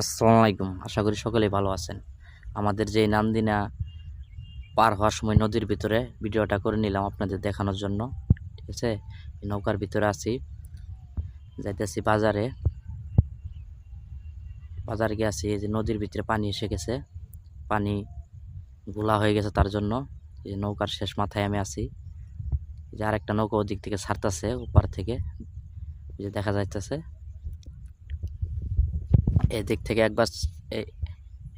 আসসালামু আলাইকুম। আশা করি সকলেই ভালো আছেন। আমাদের যে নান্দিনা পার হওয়ার সময় নদীর ভিতরে ভিডিওটা করে নিলাম আপনাদের দেখানোর জন্য। ঠিক আছে, এই নৌকার ভিতরে আছি, যাইতেছি বাজারে। বাজারে গিয়ে আছি, এই যে নদীর ভিতরে পানি এসে গেছে, পানি ঘোলা হয়ে গেছে, তার জন্য এই যে নৌকার শেষ মাথায় আমি আছি। এই যে আরেকটা নৌকা ওদিক থেকে ছাড়তেছে, ওপার থেকে এই যে দেখা যাইতেছে। এদিক থেকে একবার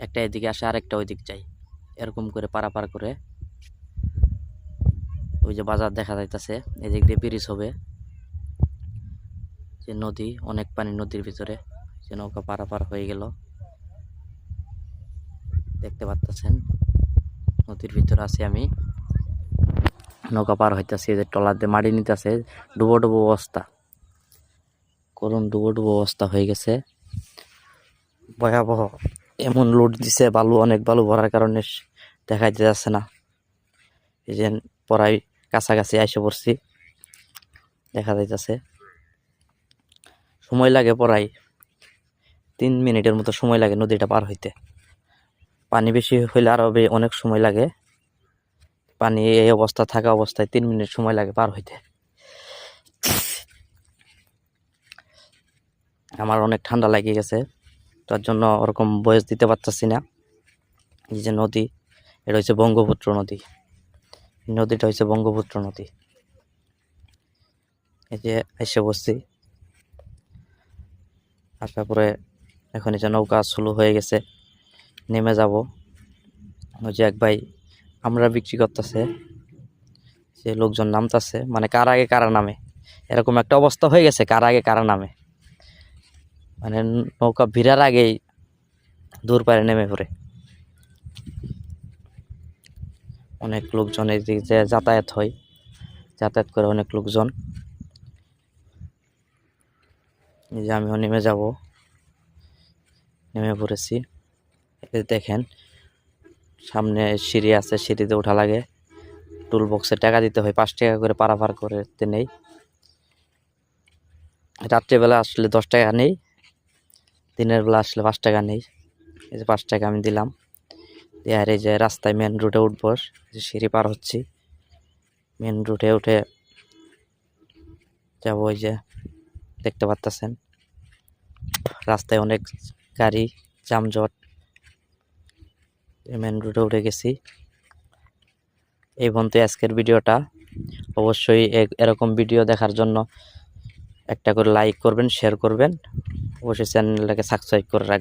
একটা এদিকে আসে, আরেকটা ওই দিক যায়, এরকম করে পারাপার করে ওই যে বাজার দেখা যাইতেছে। এদিক দিয়ে ব্রিজ হবে, যে নদী, অনেক পানি নদীর ভিতরে, যে নৌকা পারাপার হয়ে গেল, দেখতে পাচ্ছেন। নদীর ভিতরে আছি আমি, নৌকা পার হইতেছি, যে ট্রলার দিয়ে মাটি নিতেছে। ডুবো ডুবো অবস্থা, করুন ডুবো ডুবো অবস্থা হয়ে গেছে, ভয়াবহ। এমন লোড দিছে, বালু, অনেক বালু ভরার কারণে দেখাইতে যাচ্ছে না। এই যে পড়াই কাছাকাছি আইসে পড়ছি, দেখা যাইতেছে। সময় লাগে পড়াই 3 মিনিটের মতো সময় লাগে নদীটা পার হইতে। পানি বেশি হইলে আরো অনেক সময় লাগে। পানি এই অবস্থা থাকা অবস্থায় 3 মিনিট সময় লাগে পার হইতে। আমার অনেক ঠান্ডা লেগে গেছে, তার জন্য ওরকম বয়স দিতে পারতেছি না। এই যে নদী, এটা হচ্ছে বঙ্গপুত্র নদী। নদীটা হচ্ছে বঙ্গপুত্র নদী। এই যে এসে বসছি, আসার পরে এখন এই যে নৌকা শুরু হয়ে গেছে, নেমে যাব। ওই যে এক ভাই আমরা বিক্রি করতেছে, যে লোকজন নামতেছে, মানে কার আগে কারা নামে, এরকম একটা অবস্থা হয়ে গেছে। কার আগে কারা নামে, মানে নৌকা ভিড়ার আগেই দূর পারে নেমে পড়ে। অনেক লোকজন এই দিক দিয়ে যাতায়াত হয়, যাতায়াত করে অনেক লোকজন। এই যে আমিও নেমে যাব, নেমে পড়েছি। দেখেন সামনে সিঁড়ি আছে, সিঁড়িতে ওঠা লাগে, টুল বক্সে টাকা দিতে হয়, 5 টাকা করে পারাপার করতে নেই। রাত্রেবেলা আসলে 10 টাকা নেই, দিনের বেলা আসলে 5 টাকা নেই। এই যে 5 টাকা আমি দিলাম। আর এই যে রাস্তায় মেন রুটে উঠবো, সিঁড়ি পার হচ্ছি, মেন রুটে উঠে যাবো। ওই যে দেখতে পাচ্ছেন রাস্তায় অনেক গাড়ি, যানজট। মেন রুটে উঠে গেছি। এই পর্যন্ত আজকের ভিডিওটা। অবশ্যই এরকম ভিডিও দেখার জন্য একটা করে লাইক করবেন, শেয়ার করবেন, অবশ্যই চ্যানেলটাকে সাবস্ক্রাইব করে রাখবেন।